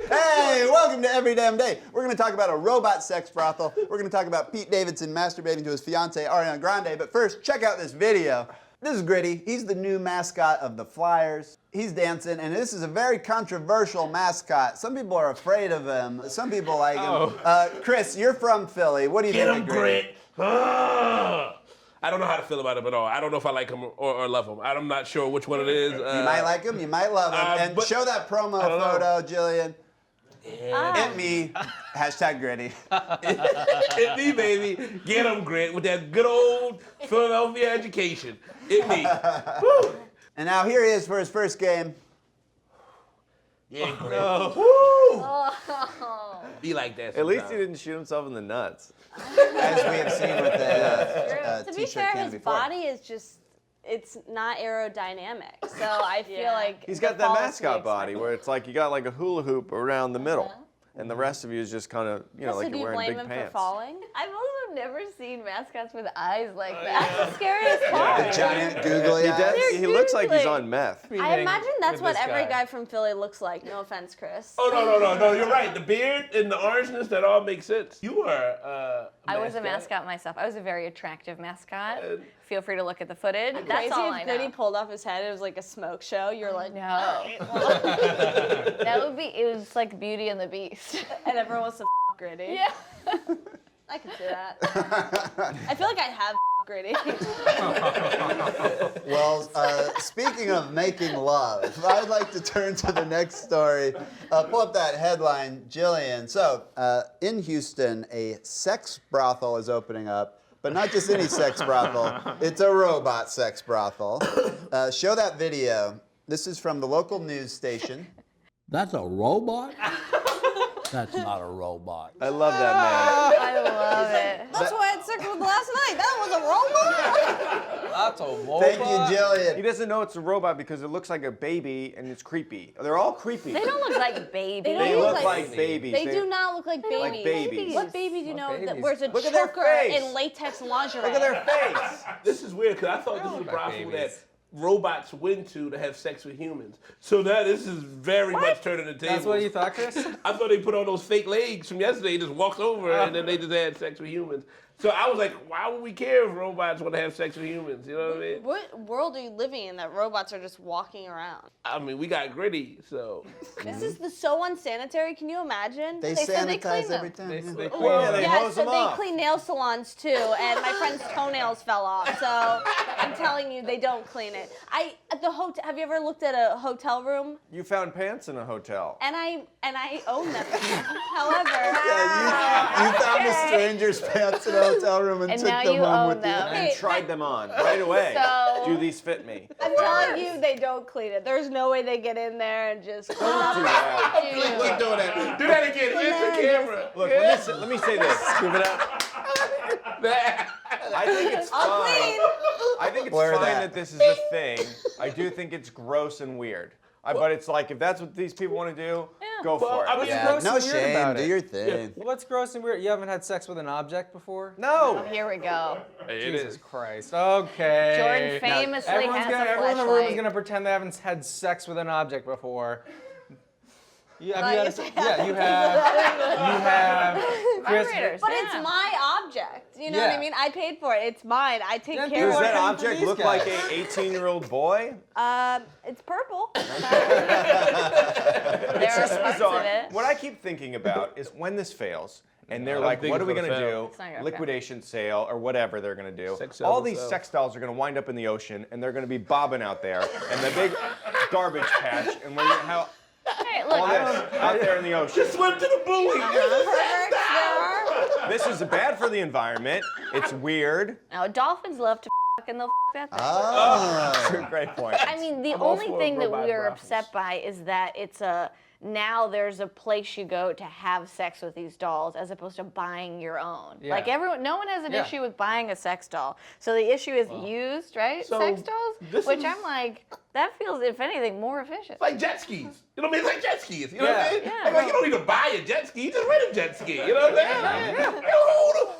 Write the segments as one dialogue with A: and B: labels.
A: Hey, welcome to Every Damn Day. We're going to talk about a robot sex brothel. We're going to talk about Pete Davidson masturbating to his fiancée, Ariana Grande. But first, check out this video. This is Gritty. He's the new mascot of the Flyers. He's dancing, and this is a very controversial mascot. Some people are afraid of him. Some people like him. Chris, you're from Philly. What do you think of Gritty?
B: I don't know how to feel about him at all. I don't know if I like him or love him. I'm not sure which one it is.
A: You might like him, you might love him. And show that promo photo, Jillian.
B: Yeah.
A: It me, hashtag Gritty.
B: It me, baby. Get him, Grit, with that good old Philadelphia education. It me. Woo.
A: And now here he is for his first game.
B: Yeah, Grit.
C: No.
B: Woo. Be like that sometimes.
C: At least he didn't shoot himself in the nuts.
A: As we have seen with the
D: To be fair, his body is just, it's not aerodynamic. So I feel like
C: he's got that mascot body where it's like you got like a hula hoop around the middle. And the rest of you is just kind of, you know, like you're wearing big pants.
D: So do you blame him for falling?
E: I've also never seen mascots with eyes like that. That's the scariest part.
A: The giant googly eyes.
C: He looks like he's on meth.
D: I imagine that's what every guy from Philly looks like. No offense, Chris.
B: Oh, no, you're right. The beard and the orangeness, that all makes sense. You were
E: I was a mascot myself. I was a very attractive mascot. Feel free to look at the footage. That's all I know.
D: Gritty pulled off his head. It was like a smoke show. You're like,
E: no. That would be, it was like Beauty and the Beast.
D: And everyone wants to Gritty.
E: Yeah.
D: I can see that. I feel like I have Gritty.
A: Well, speaking of making love, I'd like to turn to the next story. Pull up that headline, Jillian. So, in Houston, a sex brothel is opening up. But not just any sex brothel, it's a robot sex brothel. Show that video. This is from the local news station.
F: That's a robot? That's not a robot.
C: I love that man.
E: I love it.
D: That's why I had sex with last night. That was a robot.
F: That's a robot?
A: Thank you, Jillian.
C: He doesn't know it's a robot because it looks like a baby and it's creepy. They're all creepy.
E: They don't look like babies.
C: They look like babies.
D: They do not look like babies.
C: Like babies.
D: What baby do you know that wears a
C: Look at their
D: choker
C: face.
D: in latex lingerie?
C: Look at their face.
B: This is weird because I thought this was a brothel that robots went to have sex with humans. So now this is very much turning the table.
G: That's what you thought, Chris?
B: I thought they put on those fake legs from yesterday, just walked over and then they just had sex with humans. So I was like, why would we care if robots want to have sex with humans? You know what I mean?
D: What world are you living in that robots are just walking around?
B: I mean, we got Gritty, so.
D: This is so unsanitary. Can you imagine?
A: They
D: said they
A: sanitize
D: clean
A: every
D: them.
A: time.
C: They
D: Yeah,
C: hose
D: so
C: them
D: they
C: off.
D: clean nail salons too, and my friend's toenails fell off. So I'm telling you, they don't clean it. At the hotel. Have you ever looked at a hotel room?
C: You found pants in a hotel.
D: And I own them. However,
A: Yeah, you found a stranger's pants in a hotel room and
E: And
A: took
E: now
A: them
E: you
A: home
E: own
A: with
E: them.
A: you.
C: And tried them on right away.
E: So-
C: Do these fit me?
D: I'm telling you, they don't clean it. There's no way they get in there and just.
C: Don't do that.
B: Keep doing that. Do that again. Hit the camera.
C: Look, let me say this. Scoop it up. I think it's fine.
D: I'll clean.
C: I think it's
A: Blur
C: fine
A: that.
C: that this is a thing. I do think it's gross and weird. But it's like, if that's what these people want to do, go for it.
B: I mean,
A: Yeah,
G: gross
A: no
G: and weird
A: shame.
G: about
A: Do
G: it?
A: your thing.
G: What's gross and weird? You haven't had sex with an object before?
C: No.
E: Here we go.
G: Jesus Christ. Okay.
E: Jordan famously
G: Everyone
E: has a
G: in the room is
E: fleshlight.
G: gonna pretend they haven't had sex with an object before. You have,
D: Yes, I have.
G: you have. Chris,
E: Vibrators,
D: But
E: yeah.
D: it's my object. You know what
G: Yeah.
D: I mean? I paid for it. It's mine. I take
G: Then
D: care
C: Does
D: of
C: that
D: it.
C: object
G: these
C: look
G: guys.
C: like a 18-year-old boy?
D: It's purple.
E: There are parts
C: Bizarre.
E: of it.
C: What I keep thinking about is when this fails, and they're
B: don't
C: like,
B: think
C: what are
B: it's
C: we
B: gonna
C: gonna
B: fail.
C: do?
E: It's not gonna
C: Liquidation sale or whatever they're gonna do.
B: Sex sale
C: All
B: will
C: these
B: sell.
C: sex dolls are gonna wind up in the ocean, and they're gonna be bobbing out there in the big garbage patch, and we're gonna have
E: Hey,
C: all
E: look,
C: this out there in the ocean.
B: Swim to the buoy.
D: Perverts there are.
C: This is bad for the environment. It's weird.
E: now dolphins love to and they'll that thing.
A: Oh.
C: Great point.
E: I mean, the
B: I'm all
E: only
B: for
E: thing that
B: robot
E: we are
B: brothels.
E: upset by is that it's a now there's a place you go to have sex with these dolls as opposed to buying your own.
G: Yeah.
E: Like no one has an
G: Yeah.
E: issue with buying a sex doll. So the issue is used, right?
B: So
E: sex dolls,
B: this
E: which
B: is-
E: I'm like, that feels, if anything, more efficient.
B: Like jet skis. You know what I mean? It's like jet skis. You know what I mean?
E: Yeah.
B: Like, you don't need to buy a jet ski. You just rent a jet ski. You know what I'm saying?
E: Yeah.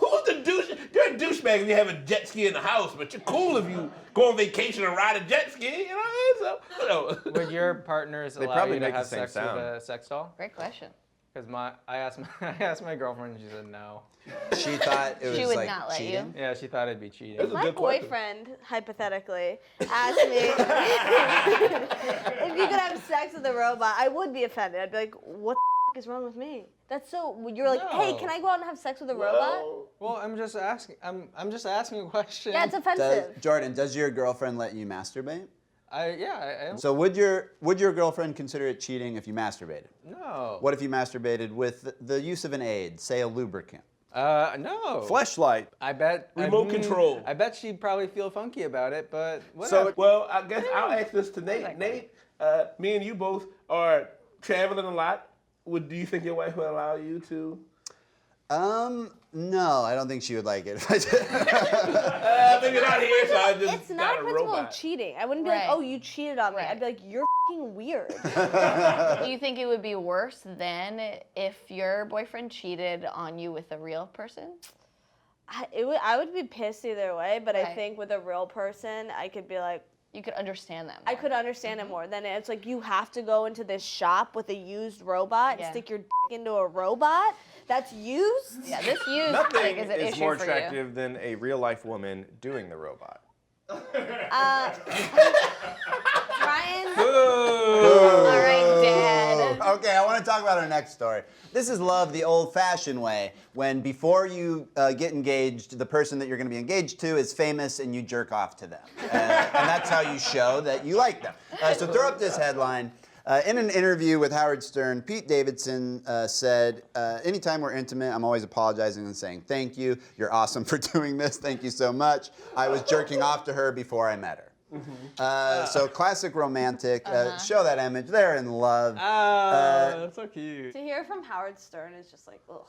B: Who's the douche? You're a douchebag if you have a jet ski in the house, but you're cool if you go on vacation and ride a jet ski. You know, so.
G: Would your partners allow
C: probably
G: you to
C: make the
G: have
C: same
G: sex
C: sound.
G: with a sex doll?
E: Great question.
G: Because I asked my girlfriend and she said no.
A: She thought it was
E: She would
A: like
E: not let you.
A: cheating.
G: Yeah, she thought it'd be cheating.
B: That's a
D: My
B: good question.
D: boyfriend, hypothetically, asked me if you could have sex with a robot, I would be offended. I'd be like, what the f is wrong with me? That's so, you're like, hey,
G: No.
D: can I go out and have sex with a robot?
G: Well, I'm just asking. I'm just asking a question.
D: Yeah, it's offensive.
A: Jordan, does your girlfriend let you masturbate?
G: I
A: So would your girlfriend consider it cheating if you masturbated?
G: no.
A: What if you masturbated with the use of an aid, say a lubricant?
G: No.
C: Fleshlight.
G: I bet.
B: Remote control.
G: I bet she'd probably feel funky about it, but whatever.
B: So, well, I guess I'll ask this to Nate. Nate, me and you both are traveling a lot. Do you think your wife would allow you to?
A: No, I don't think she would like it.
B: Maybe not here, so I just
D: It's
B: got
D: not
B: a
D: a principle
B: robot.
D: of cheating. I wouldn't be like,
E: Right.
D: oh, you cheated on me.
E: Right.
D: I'd be like, you're f***ing weird.
E: Do you think it would be worse than if your boyfriend cheated on you with a real person?
D: I would be pissed either way, but I
E: Right.
D: think with a real person, I could be like,
E: You could understand them.
D: I could understand it more. Then it's like you have to go into this shop with a used robot
E: Yeah.
D: and stick your dick into a robot that's used.
E: Yeah, this used
C: Nothing
E: like, is an
C: is
E: issue
C: more
E: for you.
C: attractive than a real life woman doing the robot.
D: Ryan,
E: All right, Dad.
A: Okay, I want to talk about our next story. This is love the old-fashioned way, when before you get engaged, the person that you're going to be engaged to is famous and you jerk off to them. And that's how you show that you like them. So throw up this headline. In an interview with Howard Stern, Pete Davidson said, anytime we're intimate, I'm always apologizing and saying, thank you, you're awesome for doing this, thank you so much. I was jerking off to her before I met her. So classic romantic, show that image, they're in love.
G: That's so cute.
D: to hear from Howard Stern is just like, ugh.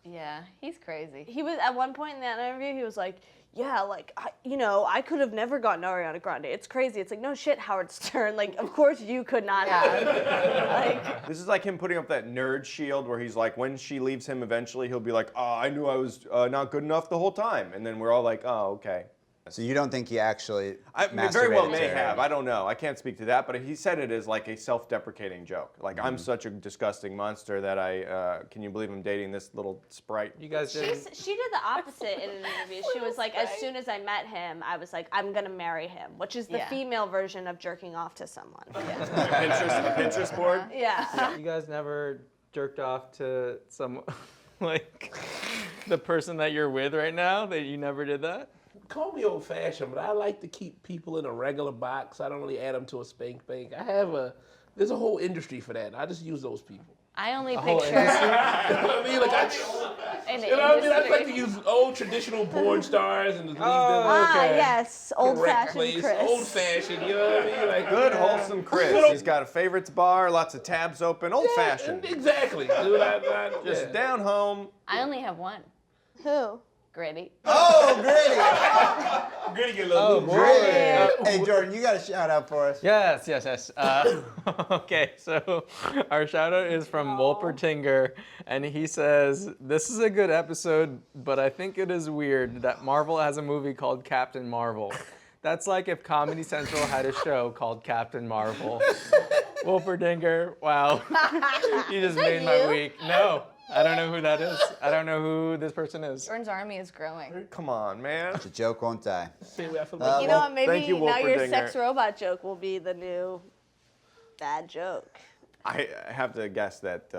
E: Yeah, he's crazy.
D: He was at one point in that interview. He was like, "Yeah, like I could have never gotten Ariana Grande. It's crazy." It's like, no shit, Howard Stern. Like, of course you could not have. Like,
C: This is like him putting up that nerd shield where he's like, when she leaves him eventually, he'll be like, oh, I knew I was not good enough the whole time. And then we're all like, oh, okay.
A: So you don't think he actually
C: I very well
A: masturbated
C: may
A: to her?
C: have. I don't know. I can't speak to that, but he said it as like a self-deprecating joke. Like, I'm
A: Mm-hmm.
C: such a disgusting monster that I, can you believe I'm dating this little sprite?
G: You guys did.
D: she did the opposite in an interview. She was like, as soon as I met him, I was like, I'm gonna marry him, which is the
E: Yeah.
D: female version of jerking off to someone.
C: Pinterest board?
D: Yeah.
G: You guys never jerked off to some, like, the person that you're with right now? That you never did that?
B: Call me old-fashioned, but I like to keep people in a regular box. I don't really add them to a spank bank. There's a whole industry for that. I just use those people.
E: I only
G: whole
E: picture
B: I mean, like,
E: an
B: you know what I mean? I
E: industry.
B: like to use old traditional porn stars and just leave them
D: Ah,
G: Okay.
D: yes,
B: correct
D: old-fashioned
B: place.
D: Chris.
B: Old-fashioned, you know what I mean? Like,
C: Good, wholesome Chris. He's got a favorites bar, lots of tabs open, old-fashioned.
B: Exactly. Dude,
C: Just
B: yeah.
C: down home.
E: I only have one.
D: Who?
E: Gritty.
A: Oh, Gritty!
B: Gritty get a little loose.
A: Gritty! Hey, Jordan, you got a shout out for us.
G: Yes. Okay, so our shout out is from Wolper Tinger, and he says, this is a good episode, but I think it is weird that Marvel has a movie called Captain Marvel. That's like if Comedy Central had a show called Captain Marvel. Wolper Tinger, wow. You just made my
D: you?
G: week. No, I don't know who that is. I don't know who this person is.
E: Jordan's army is growing.
C: Come on, man.
A: The joke won't die.
B: See the way I feel
A: Uh,
B: about
D: You know
A: Well,
D: what? Maybe
C: thank you,
D: now your
C: Wolperdinger.
D: sex robot joke will be the new bad joke.
C: I have to guess that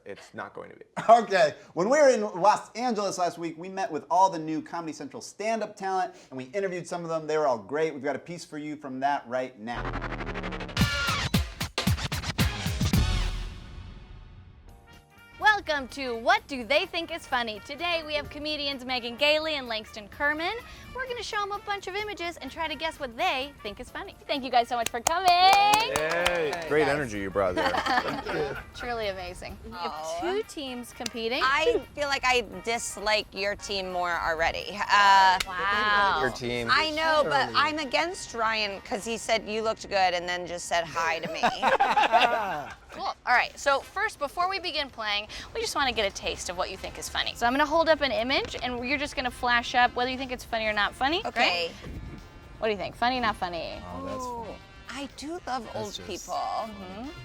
C: it's not going to be.
A: Okay, when we were in Los Angeles last week, we met with all the new Comedy Central stand-up talent, and we interviewed some of them. They were all great. We've got a piece for you from that right now.
H: Welcome to What Do They Think Is Funny? Today we have comedians Gailey and Langston Kerman. We're going to show them a bunch of images and try to guess what they think is funny. Thank you guys so much for coming.
C: Yay. Great energy you brought there.
H: Truly amazing. We have two teams competing.
I: I feel like I dislike your team more already.
H: Wow.
C: Your team.
I: I know, but I'm against Ryan because he said you looked good and then just said hi to me.
H: Cool. All right, so first, before we begin playing, We just want to get a taste of what you think is funny. So I'm going to hold up an image, and you're just going to flash up whether you think it's funny or not funny.
I: Okay.
H: Right? What do you think? Funny, not funny?
F: Oh, that's funny.
I: I do love old
F: just-
I: people.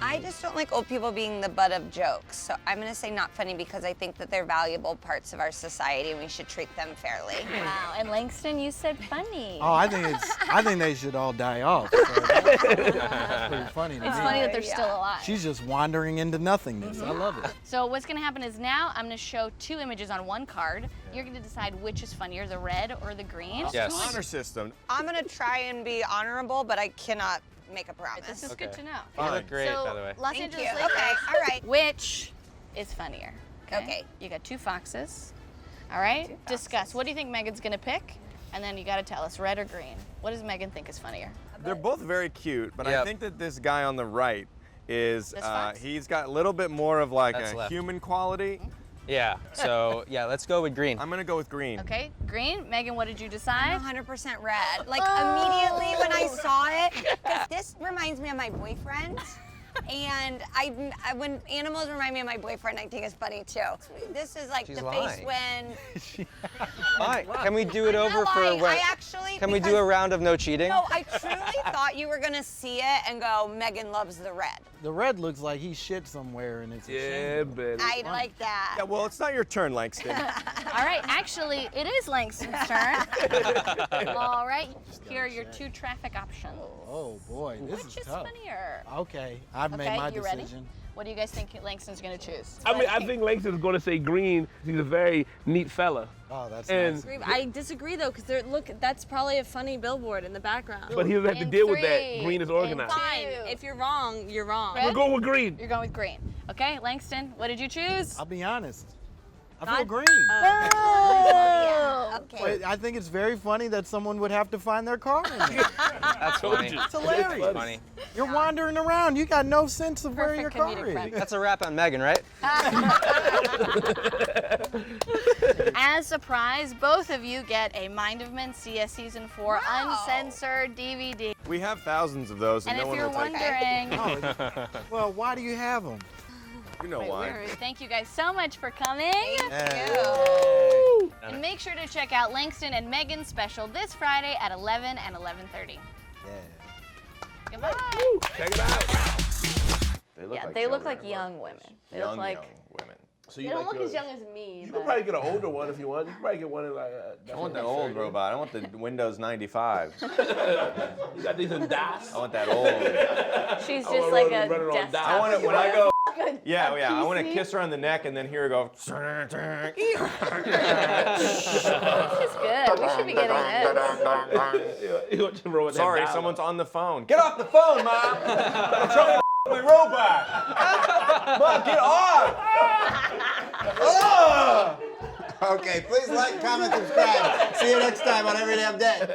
I: I just don't like old people being the butt of jokes. So I'm gonna say not funny because I think that they're valuable parts of our society and we should treat them fairly.
H: Wow. And Langston, you said funny.
J: Oh, I think they should all die off. So that's pretty funny to me.
H: It's funny that they're still alive.
J: She's just wandering into nothingness. I love it.
H: So what's gonna happen is now I'm gonna show 2 images on one card. You're gonna decide which is funnier, the red or the green.
C: Yes. Honor system.
I: I'm gonna try and be honorable, but I cannot make a promise.
H: This is good to know.
G: You look great,
H: so,
G: by the way.
H: Los
I: Thank
H: Angeles
I: you.
H: Lakers.
I: Okay, all right.
H: Which is funnier?
I: Okay.
H: You got 2 foxes. All right. Discuss. What do you think Megan's gonna pick? And then you gotta tell us red or green. What does Megan think is funnier?
C: They're both very cute, but I
G: Yep.
C: think that this guy on the right is,
H: This fox?
C: he's got a little bit more of like
G: That's
C: a
G: left.
C: human quality.
G: Yeah, so yeah, let's go with green.
C: I'm gonna go with green.
H: Okay. Green. Megan, what did you
I: I'm
H: decide?
I: 100% red. Like immediately when I saw it, 'cause this reminds me of my boyfriend. And when animals remind me of my boyfriend, I think it's funny too. This is like
G: She's
I: the
G: lying.
I: face when.
G: Why? Can we do it
I: I'm
G: over
I: not
G: for
I: lying.
G: what?
I: I actually.
G: Can we do
I: because-
G: a round of no cheating?
I: No, I truly thought you were gonna see it and go, Megan loves the red.
J: The red looks like he shit somewhere and it's a
B: Yeah,
J: shame.
B: baby.
I: I like that.
C: Yeah, well, it's not your turn, Langston.
H: All right. Actually, it is Langston's turn. All right. Here are your 2 traffic options.
J: Oh boy, this
H: Which
J: is
H: is
J: tough.
H: funnier?
J: Okay, I've made
H: Okay,
J: my
H: you ready?
J: decision.
H: What do you guys think Langston's gonna choose?
B: I mean, I think Langston's going to say green. He's a very neat fella.
J: Oh, that's
B: And-
J: nice.
D: I disagree though, because that's probably a funny billboard in the background.
B: But he doesn't have to
H: In
B: deal with
H: 3,
B: that. Green is
H: in
B: organized.
H: 5.
D: Fine. If you're wrong, you're wrong.
H: Red?
B: We're going with green.
H: You're going with green. Okay, Langston, what did you choose?
J: I'll be honest. I feel
D: God-
J: green.
H: Oh!
I: Okay.
J: But I think it's very funny that someone would have to find their car in there.
G: That's funny.
J: It's hilarious.
G: Funny.
J: You're wandering around. You got no sense of where your
H: Perfect
J: car
H: comedic friend.
J: is.
G: That's a wrap on Megan, right?
H: As a surprise, both of you get a Mind of Men CS Season 4
I: Wow.
H: uncensored DVD.
C: We have thousands of those, and,
H: And
C: no
H: if
C: one
H: you're
C: will take them.
H: wondering,
J: Well, why do you have them?
C: You know why.
H: thank you guys so much for coming.
I: Ew.
H: And make sure to check out Langston and Megan's special this Friday at 11 and 11:30.
J: Yeah.
H: Goodbye.
B: Check it out.
E: They look like young women. They
C: Young,
E: look like
C: young women.
B: So
D: They
B: you
D: don't
B: like
D: look as
B: yours.
D: young as me.
B: You
D: but
B: could probably get an older one if you want. You could probably get one in like.
C: I want the old robot. I want the Windows 95.
B: You got these in DOS.
C: I want that old.
E: she's
B: I
E: just
B: wanna
E: like
B: run
E: a
B: it on
E: desktop.
B: dial.
C: I want it when I go.
D: Good.
C: Yeah,
D: A
C: yeah. I want to
D: PC?
C: kiss her on the neck and then hear her go.
E: This is good. We should be getting this.
B: You want to roll with that
C: Sorry,
B: dial-up.
C: someone's on the phone. Get off the phone, Mom! I'm trying to my robot. Mom, get off!
A: Okay, please like, comment, subscribe. See you next time on Every Damn Day.